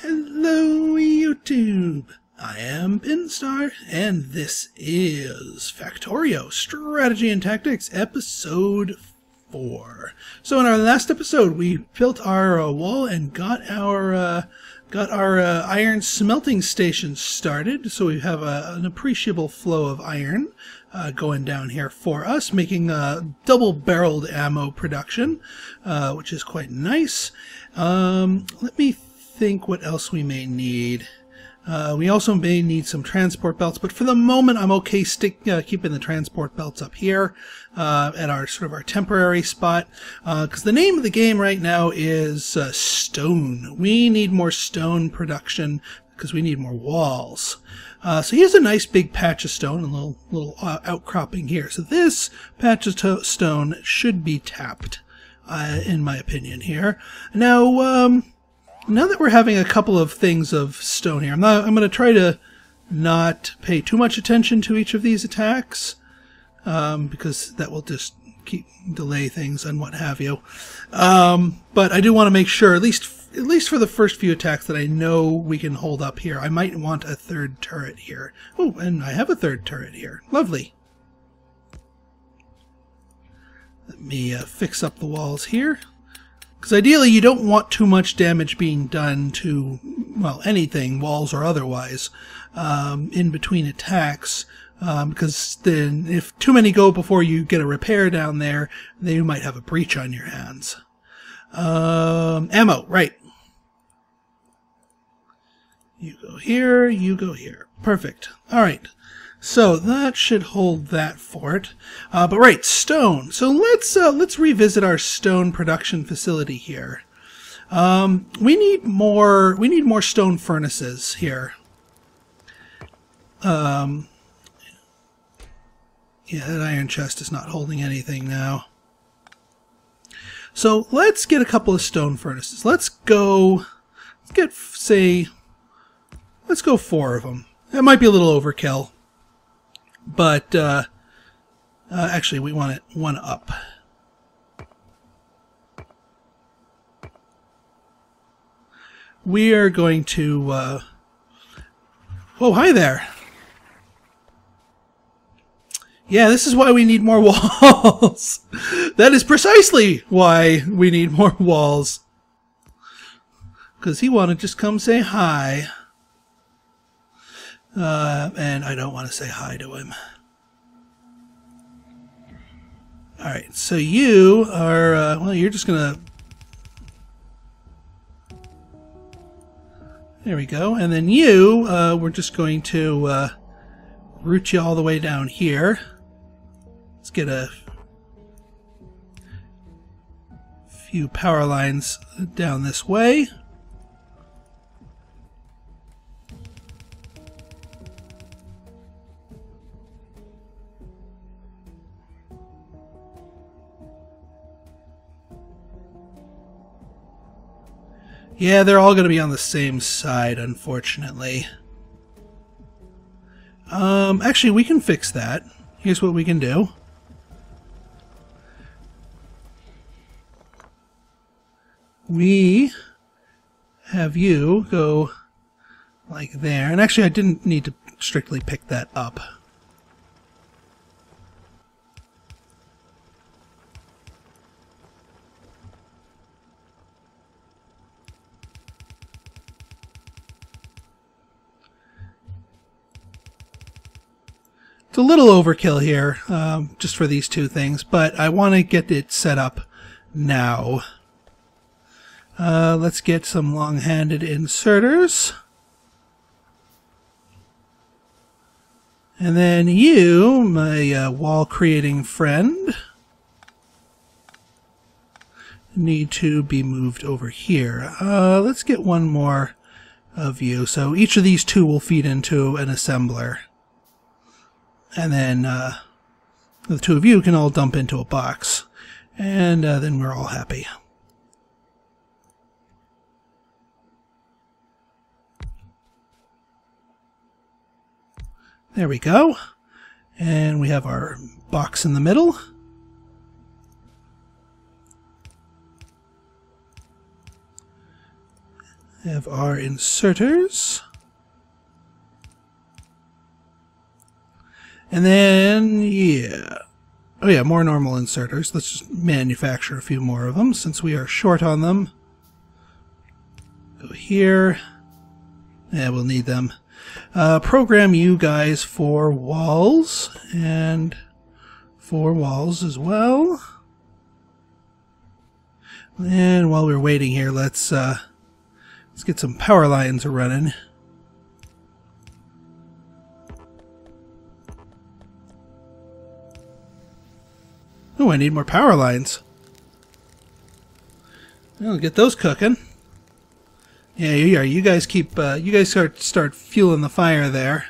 Hello YouTube! I am Pinstar, and this is Factorio Strategy and Tactics Episode 4. So in our last episode, we built our wall and got our iron smelting station started. So we have an appreciable flow of iron going down here for us, making double-barreled ammo production, which is quite nice. Let me think what else we may need. We also may need some transport belts, but for the moment I'm okay keeping the transport belts up here at our our temporary spot, because the name of the game right now is stone. We need more stone production because we need more walls. So here's a nice big patch of stone, a little outcropping here. So this patch of stone should be tapped, in my opinion here. Now that we're having a couple of things of stone here, I'm going to try to not pay too much attention to each of these attacks, because that will just delay things and what have you. But I do want to make sure, at least for the first few attacks, that I know we can hold up here. I might want a third turret here. Oh, and I have a third turret here. Lovely. Let me fix up the walls here. Because ideally you don't want too much damage being done to, well, anything, walls or otherwise, in between attacks. Because then if too many go before you get a repair down there, then you might have a breach on your hands. Ammo, right. You go here, you go here. Perfect. Alright. So that should hold that fort. But right, stone. So let's revisit our stone production facility here. We need more stone furnaces here. Yeah, that iron chest is not holding anything now. So let's get a couple of stone furnaces. Let's go 4 of them. That might be a little overkill. But, actually, we want it one up. We are going to, oh, hi there! Yeah, this is why we need more walls! That is precisely why we need more walls. Because he wanted to just come say hi. And I don't want to say hi to him. Alright, so you are, well, you're just gonna... There we go. And then you, we're just going to route you all the way down here. Let's get a few power lines down this way. Yeah, they're all going to be on the same side, unfortunately. Actually, we can fix that. Here's what we can do. We have you go like there. And actually, I didn't need to strictly pick that up. It's a little overkill here, just for these two things, but I want to get it set up now. Let's get some long-handed inserters. And then you, my wall-creating friend, need to be moved over here. Let's get one more of you. So each of these two will feed into an assembler. And then the two of you can all dump into a box. And then we're all happy. There we go. And we have our box in the middle. have our inserters. And then, yeah. Oh yeah, more normal inserters. Let's just manufacture a few more of them since we are short on them. Go here. Yeah, we'll need them. Program you guys for walls and for walls as well. And while we're waiting here, let's get some power lines running. Oh, I need more power lines. I'll get those cooking. Yeah, you guys keep. You guys start fueling the fire there.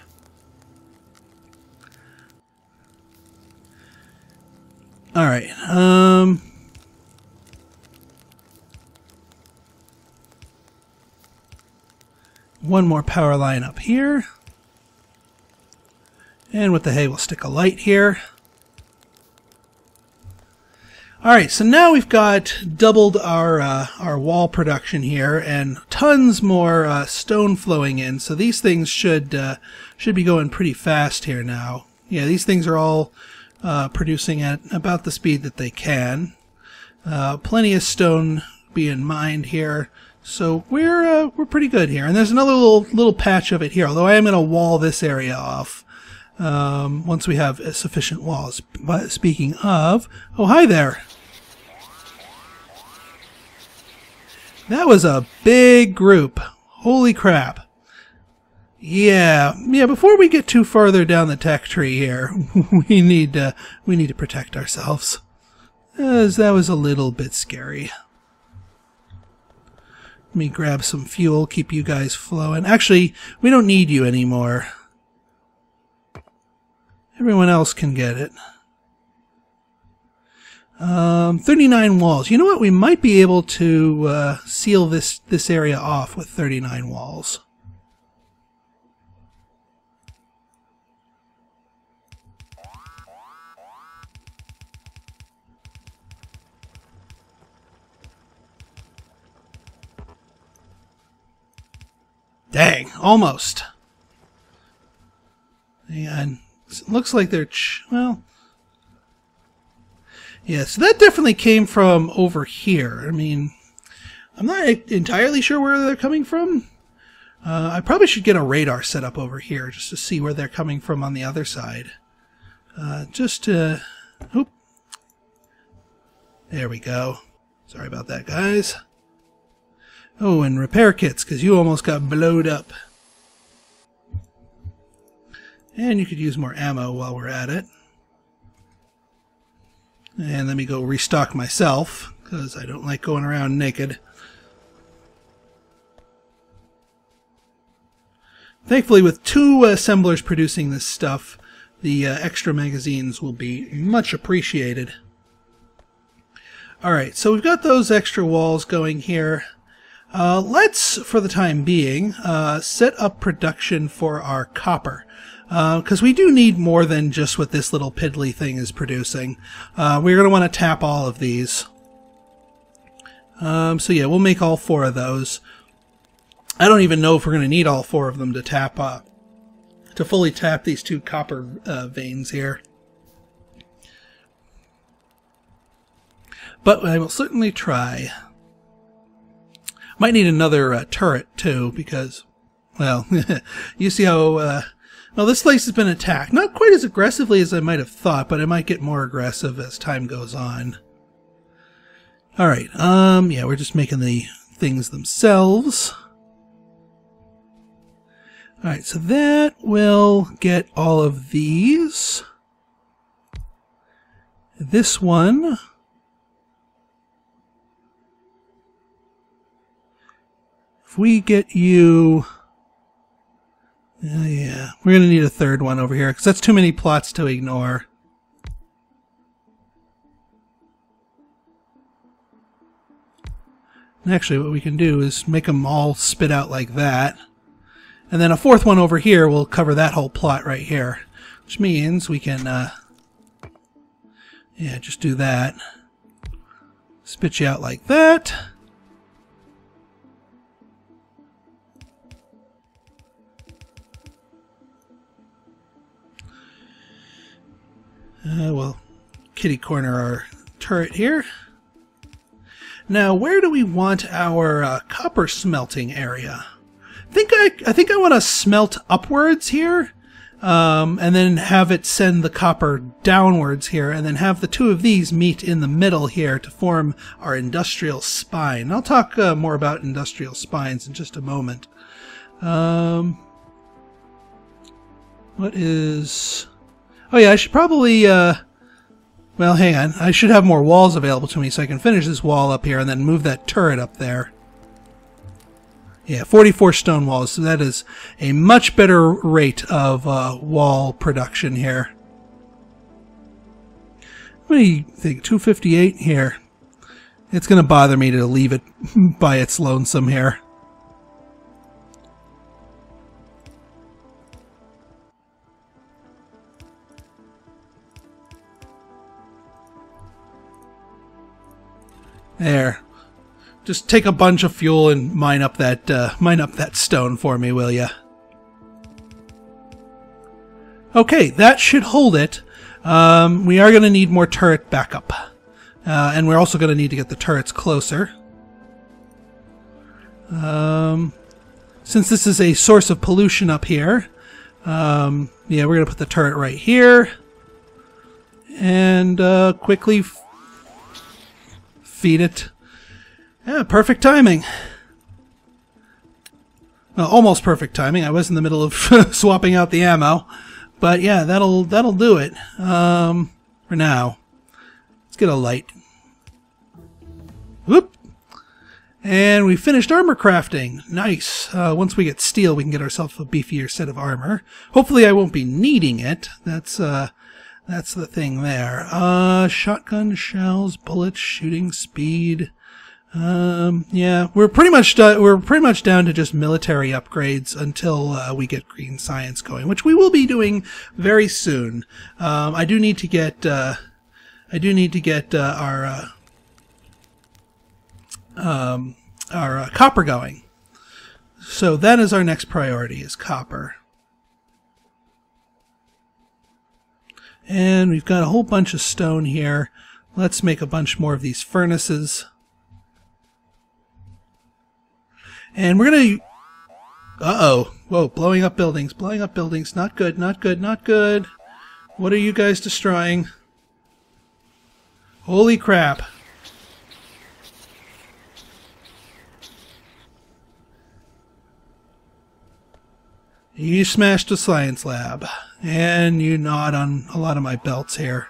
All right. One more power line up here, and with the hay, we'll stick a light here. Alright, so now we've got doubled our wall production here and tons more stone flowing in, so these things should be going pretty fast here now. Yeah, these things are all producing at about the speed that they can. Plenty of stone being mined here, so we're pretty good here. And there's another little patch of it here, although I am going to wall this area off once we have sufficient walls. But speaking of, oh hi there. That was a big group. Holy crap. Yeah, before we get too farther down the tech tree here, we need to protect ourselves. As that was a little bit scary. Let me grab some fuel, keep you guys flowing. Actually, we don't need you anymore. Everyone else can get it. 39 walls. You know what? We might be able to seal this area off with 39 walls. Dang, almost. And it looks like they're well. Yeah, so that definitely came from over here. I mean, I'm not entirely sure where they're coming from. I probably should get a radar set up over here just to see where they're coming from on the other side. Just to... Oop. There we go. Sorry about that, guys. Oh, and repair kits, because you almost got blowed up. And you could use more ammo while we're at it. And let me go restock myself, because I don't like going around naked. Thankfully, with 2 assemblers producing this stuff, the extra magazines will be much appreciated. Alright, so we've got those extra walls going here. Let's, for the time being, set up production for our copper. Because we do need more than just what this little piddly thing is producing. We're going to want to tap all of these. So yeah, we'll make all 4 of those. I don't even know if we're going to need all 4 of them to tap to fully tap these 2 copper veins here. But I will certainly try. Might need another turret too, because, well, you see how, well, this place has been attacked. Not quite as aggressively as I might have thought, but it might get more aggressive as time goes on. Alright, yeah, we're just making the things themselves. Alright, so that will get all of these. This one... If we get you... yeah, we're going to need a 3rd one over here, because that's too many plots to ignore. And actually, what we can do is make them all spit out like that. And then a 4th one over here will cover that whole plot right here. Which means we can, yeah, just do that. Spit you out like that. kitty corner our turret here. Now, where do we want our copper smelting area? I think I want to smelt upwards here, and then have it send the copper downwards here, and then have the two of these meet in the middle here to form our industrial spine. I'll talk more about industrial spines in just a moment. What is... Oh yeah, I should probably... Well, hang on. I should have more walls available to me so I can finish this wall up here and then move that turret up there. Yeah, 44 stone walls, so that is a much better rate of wall production here. What do you think? 258 here. It's going to bother me to leave it by its lonesome here. There. Just take a bunch of fuel and mine up that stone for me, will ya? Okay, that should hold it. We are going to need more turret backup. And we're also going to need to get the turrets closer. Since this is a source of pollution up here, yeah, we're going to put the turret right here. And quickly feed it. Yeah, perfect timing. Well, almost perfect timing. I was in the middle of swapping out the ammo. But yeah, that'll do it. For now. Let's get a light. Whoop! And we finished armor crafting. Nice. Once we get steel, we can get ourselves a beefier set of armor. Hopefully I won't be needing it. That's the thing there. Shotgun shells, bullets, shooting speed. Yeah, we're pretty much down to just military upgrades until we get green science going, which we will be doing very soon. I do need to get our copper going. So that is our next priority, is copper. And we've got a whole bunch of stone here. Let's make a bunch more of these furnaces. And we're going to... Uh-oh. Whoa, blowing up buildings. Blowing up buildings. Not good, not good, not good. What are you guys destroying? Holy crap. You smashed a science lab. And you gnawed on a lot of my belts here.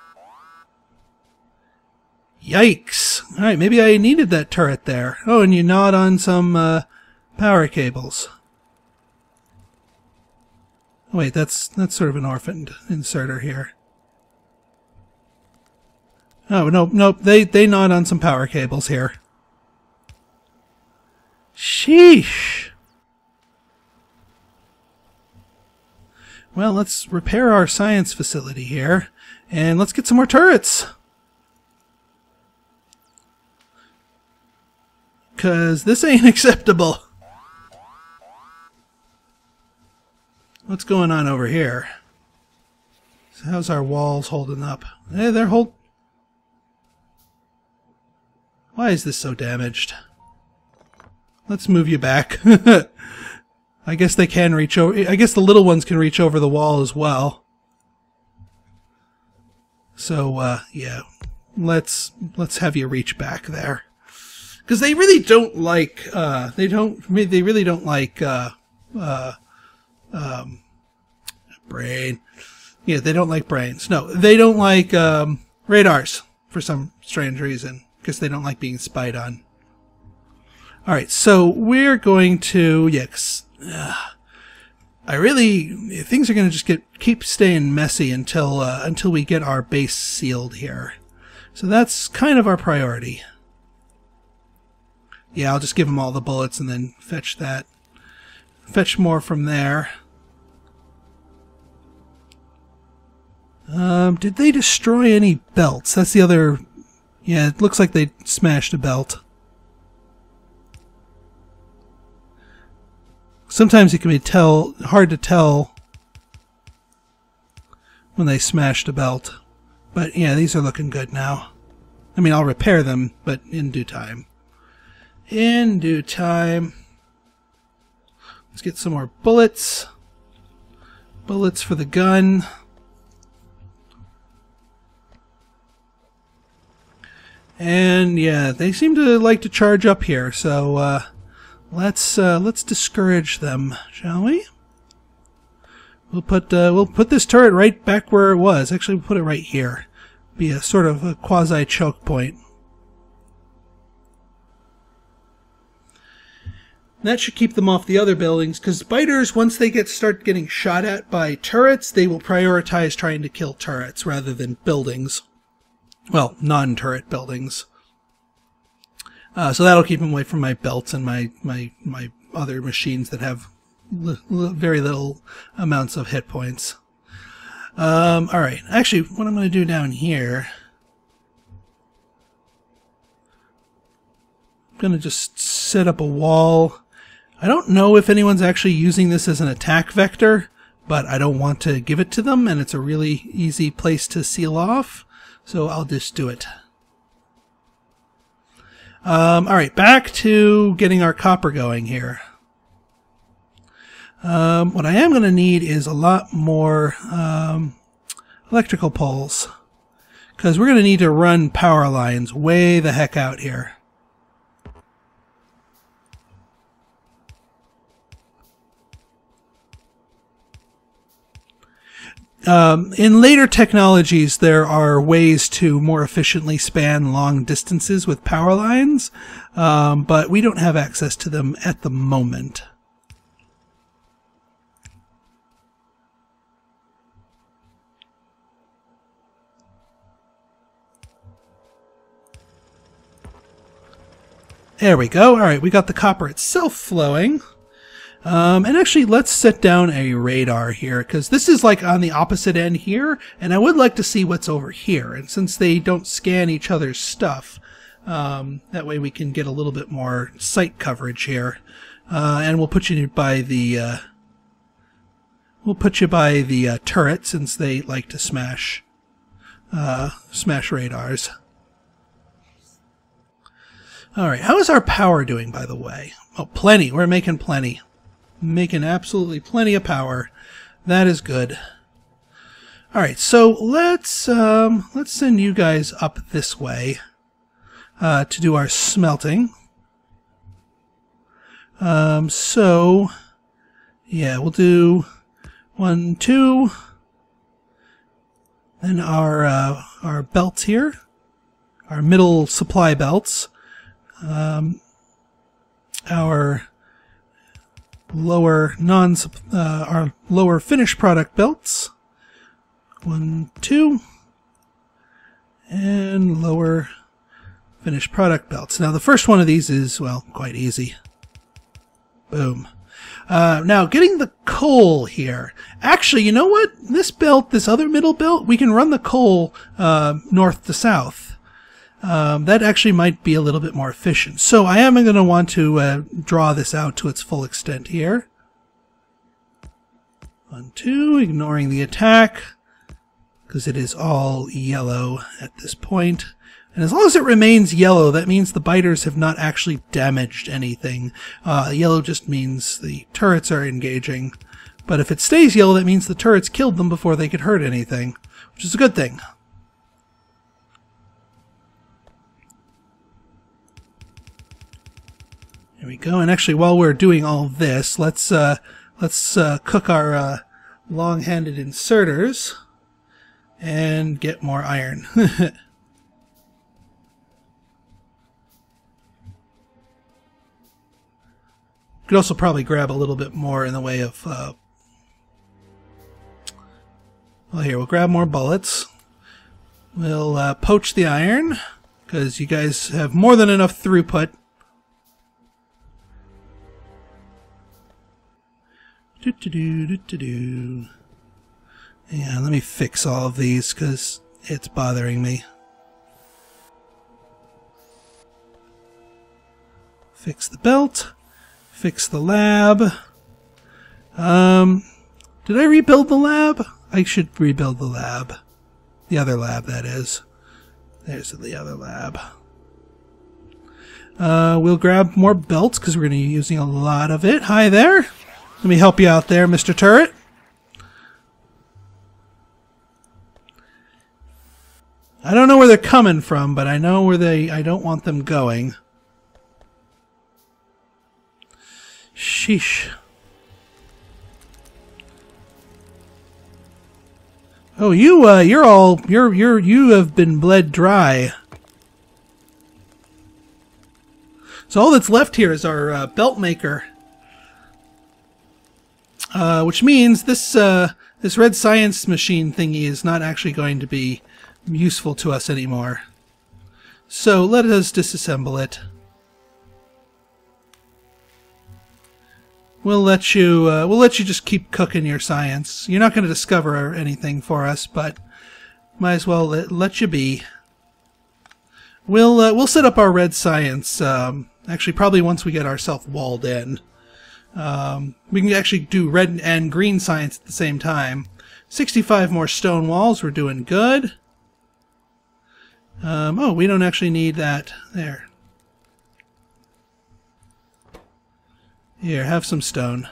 Yikes. Alright, maybe I needed that turret there. Oh, and you gnawed on some power cables. Oh, wait, that's sort of an orphaned inserter here. Oh, nope, they gnawed on some power cables here. Sheesh. Well, let's repair our science facility here, and let's get some more turrets. Because this ain't acceptable. What's going on over here? So how's our walls holding up? Hey, they're Why is this so damaged? Let's move you back. I guess they can reach over. I guess the little ones can reach over the wall as well. So, yeah. Let's have you reach back there. Because they really don't like, they really don't like, brain. Yeah, they don't like brains. No, they don't like, radars for some strange reason. Because they don't like being spied on. Alright, so we're going to, yes, things are going to just keep staying messy until we get our base sealed here. So that's kind of our priority. Yeah, I'll just give them all the bullets and then fetch that. Fetch more from there. Did they destroy any belts? That's the other... Yeah, it looks like they smashed a belt. Sometimes it can be hard to tell when they smashed a belt. But yeah, these are looking good now. I mean, I'll repair them, but in due time. In due time. Let's get some more bullets. Bullets for the gun. And yeah, they seem to like to charge up here, so let's discourage them, shall we? We'll put this turret right back where it was. Actually, we'll put it right here. Be a sort of a quasi choke point. That should keep them off the other buildings, because biters, once they start getting shot at by turrets, they will prioritize trying to kill turrets rather than buildings. Well, non-turret buildings. So that'll keep them away from my belts and my other machines that have very little amounts of hit points. Alright, actually, what I'm going to do down here, I'm going to just set up a wall. I don't know if anyone's actually using this as an attack vector, but I don't want to give it to them, and it's a really easy place to seal off, so I'll just do it. Alright, back to getting our copper going here. What I am going to need is a lot more electrical poles, because we're going to need to run power lines way the heck out here. In later technologies, there are ways to more efficiently span long distances with power lines, but we don't have access to them at the moment. There we go. Alright, we got the copper itself flowing. And actually, let's set down a radar here, because this is like on the opposite end here, and I would like to see what's over here. And since they don't scan each other's stuff, that way we can get a little bit more site coverage here. And we'll put you by the turret, since they like to smash radars. Alright, how is our power doing, by the way? Oh, plenty. We're making plenty. Making absolutely plenty of power. That is good. Alright, so let's send you guys up this way to do our smelting. So yeah, we'll do 1, 2, then our belts here, our middle supply belts, our lower our lower finished product belts, 1, 2, and lower finished product belts. Now the first one of these is, well, quite easy. Boom. Now getting the coal here. Actually, you know what? This belt, this other middle belt, we can run the coal north to south. That actually might be a little bit more efficient. So I am going to want to draw this out to its full extent here. 1, 2, ignoring the attack, because it is all yellow at this point. And as long as it remains yellow, that means the biters have not actually damaged anything. Yellow just means the turrets are engaging. But if it stays yellow, that means the turrets killed them before they could hurt anything, which is a good thing. There we go. And actually, while we're doing all this, let's cook our long-handed inserters and get more iron. Could also probably grab a little bit more in the way of. Well, here we'll grab more bullets. We'll poach the iron because you guys have more than enough throughput. Yeah, let me fix all of these because it's bothering me. Fix the belt. Fix the lab. Did I rebuild the lab? I should rebuild the lab. The other lab, that is. There's the other lab. We'll grab more belts because we're going to be using a lot of it. Hi there. Let me help you out there, Mr. Turret. I don't know where they're coming from, but I know where I don't want them going. Sheesh. Oh, you have been bled dry. So all that's left here is our belt maker, which means this red science machine thingy is not actually going to be useful to us anymore. So let us disassemble it. We'll let you just keep cooking your science. You're not going to discover anything for us, but might as well let you be. We'll set up our red science. Actually, probably once we get ourselves walled in. We can actually do red and green science at the same time. 65 more stone walls. We're doing good. Oh, we don't actually need that. There. Here, have some stone.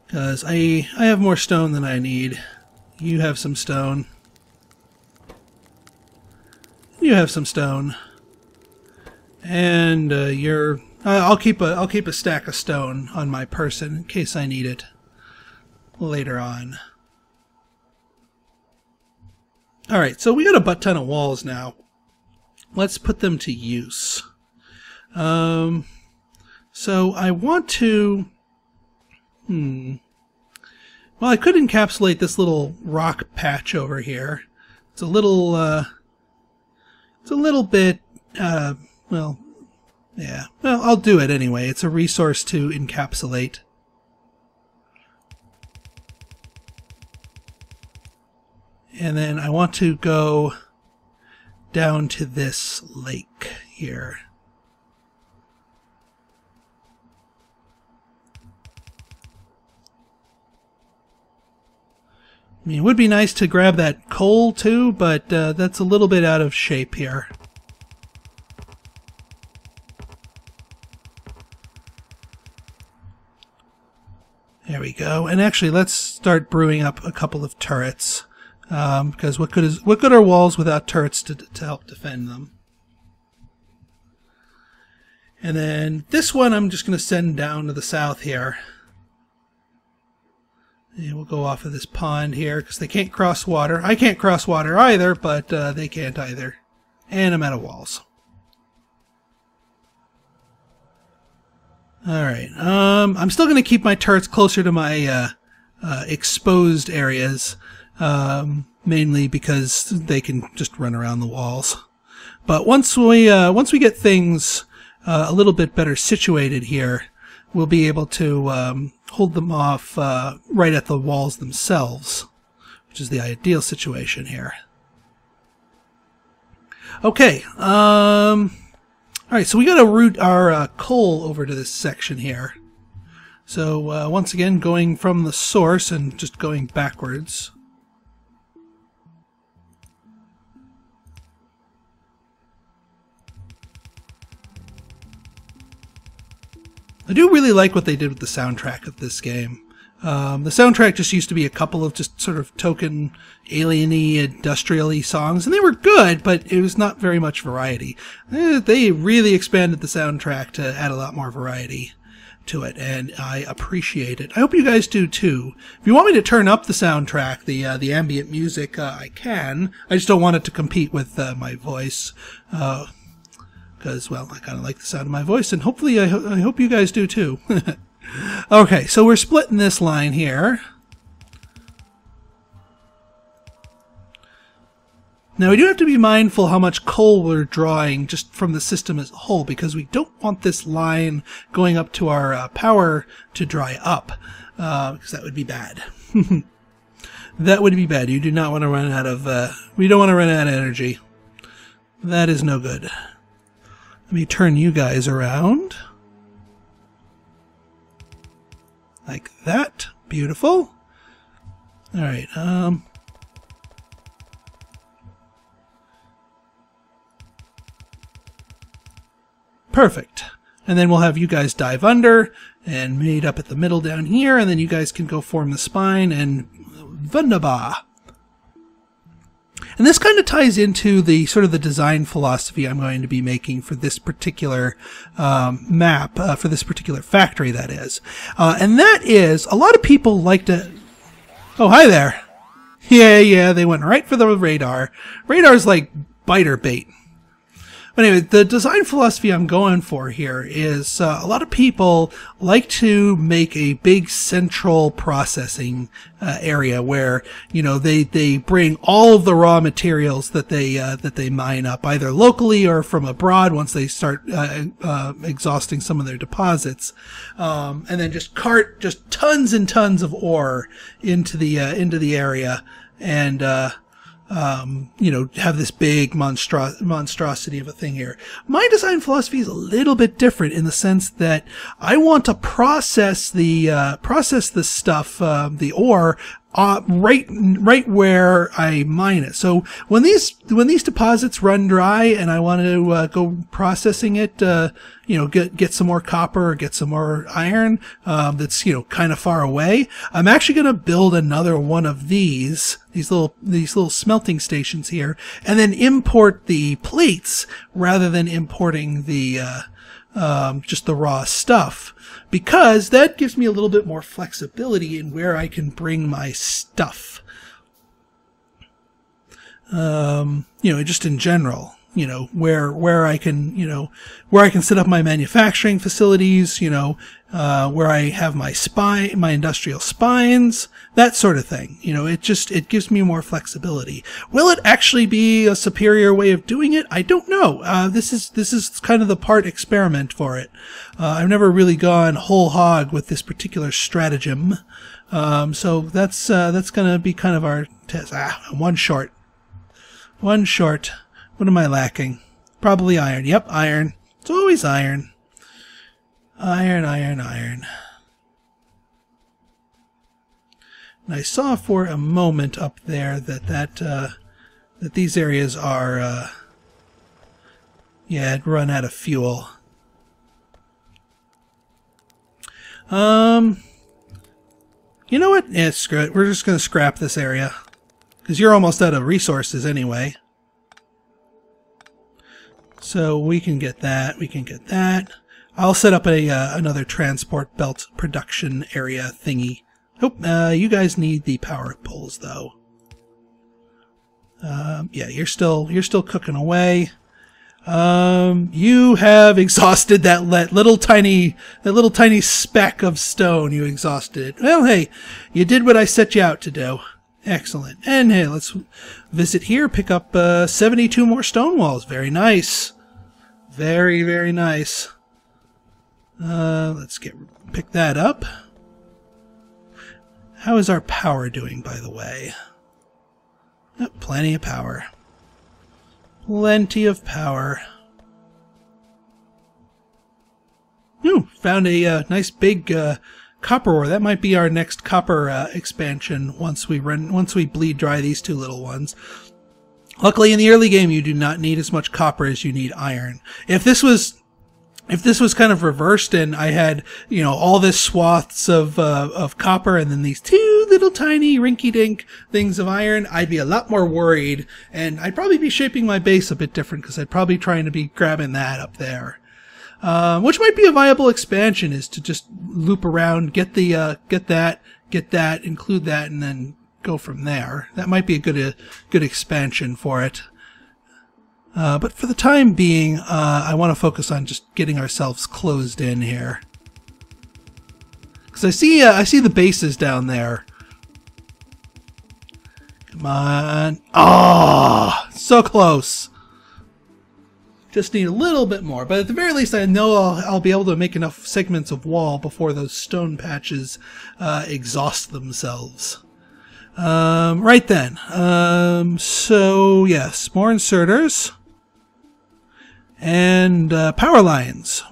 Because I have more stone than I need. You have some stone. You have some stone. And I'll keep a stack of stone on my person in case I need it later on. Alright, so we got a butt ton of walls now. Let's put them to use. So I want to... Well, I could encapsulate this little rock patch over here. It's a little bit, well, yeah. Well, I'll do it anyway. It's a resource to encapsulate. And then I want to go down to this lake here. I mean, it would be nice to grab that coal too, but that's a little bit out of shape here. There we go. And actually, let's start brewing up a couple of turrets. Because what good are walls without turrets to help defend them? And then this one I'm just going to send down to the south here. And we'll go off of this pond here because they can't cross water. I can't cross water either, but they can't either. And I'm out of walls. Alright, I'm still going to keep my turrets closer to my exposed areas. Mainly because they can just run around the walls. But once we get things a little bit better situated here, we'll be able to hold them off right at the walls themselves, which is the ideal situation here. Okay, all right, so we got to route our coal over to this section here. So once again, going from the source and just going backwards. I do really like what they did with the soundtrack of this game. The soundtrack just used to be a couple of just sort of token alien-y, industrial-y songs, and they were good, but it was not very much variety. They really expanded the soundtrack to add a lot more variety to it, and I appreciate it. I hope you guys do too. If you want me to turn up the soundtrack, the ambient music, I can. I just don't want it to compete with my voice. Because, well, I kind of like the sound of my voice, and hopefully I hope you guys do too. Okay, so we're splitting this line here. Now we do have to be mindful how much coal we're drawing just from the system as a whole, because we don't want this line going up to our power to dry up, because that would be bad. That would be bad. You do not want to run out of, we don't want to run out of energy. That is no good. Let me turn you guys around. like that. Beautiful. All right. Perfect. And then we'll have you guys dive under and meet up at the middle down here, and then you guys can go form the spine and wunderbar. And this kind of ties into the sort of the design philosophy I'm going to be making for this particular map, for this particular factory, that is. And that is, a lot of people like to... Oh, hi there. Yeah, they went right for the radar. Radar's like biter bait. But anyway, the design philosophy I'm going for here is a lot of people like to make a big central processing area where, you know, they bring all of the raw materials that they mine up either locally or from abroad once they start exhausting some of their deposits, and then just cart just tons and tons of ore into the area and you know, have this big monstrosity of a thing here. My design philosophy is a little bit different in the sense that I want to process the stuff, the ore, right where I mine it. So when these deposits run dry and I want to go processing it, you know, get some more copper or get some more iron, that's, you know, kind of far away, I'm actually going to build another one of these little smelting stations here, and then import the plates rather than importing the just the raw stuff, because that gives me a little bit more flexibility in where I can bring my stuff. You know, just in general, you know, where I can, you know, where I can set up my manufacturing facilities, you know, where I have my industrial spines, that sort of thing. You know, it gives me more flexibility. Will it actually be a superior way of doing it? I don't know. This is kind of the part experiment for it. I've never really gone whole hog with this particular stratagem. So that's gonna be kind of our test. One short. What am I lacking? Probably iron. Yep, iron. It's always iron. Iron. And I saw for a moment up there that these areas are, yeah, run out of fuel. You know what? Yeah, screw it. We're just going to scrap this area, because you're almost out of resources anyway. So we can get that. We can get that. I'll set up another transport belt production area thingy. Oh, you guys need the power poles though. Yeah, you're still cooking away. You have exhausted that little tiny speck of stone. You exhausted it. Well, hey, you did what I set you out to do. Excellent. And hey, let's visit here. Pick up 72 more stone walls. Very nice. Very, very nice. Let's pick that up. How is our power doing, by the way? Oh, plenty of power. Plenty of power. Ooh, found a nice big copper ore. That might be our next copper expansion once we bleed dry these two little ones. Luckily, in the early game, you do not need as much copper as you need iron. If this was kind of reversed and I had, you know, all this swaths of copper and then these two little tiny rinky-dink things of iron, I'd be a lot more worried, and I'd probably be shaping my base a bit different because I'd probably trying to be grabbing that up there. Which might be a viable expansion, is to just loop around, get that, include that, and then go from there. That might be a good expansion for it. But for the time being, I want to focus on just getting ourselves closed in here. Because I see the bases down there. Come on. Oh, so close. Just need a little bit more. But at the very least, I know I'll be able to make enough segments of wall before those stone patches exhaust themselves. Right then. So, yes, more inserters. And power lines.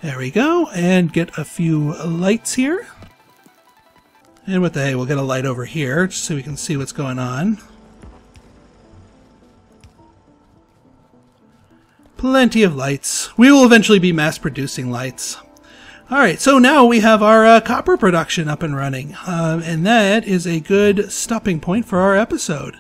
There we go, and get a few lights here. And with the hay, we'll get a light over here just so we can see what's going on. Plenty of lights. We will eventually be mass producing lights. Alright, so now we have our copper production up and running, and that is a good stopping point for our episode.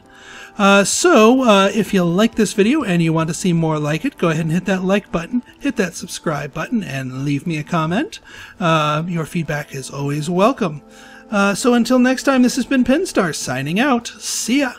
If you like this video and you want to see more like it, go ahead and hit that like button, hit that subscribe button, and leave me a comment. Your feedback is always welcome. So until next time, this has been Pinstar signing out. See ya!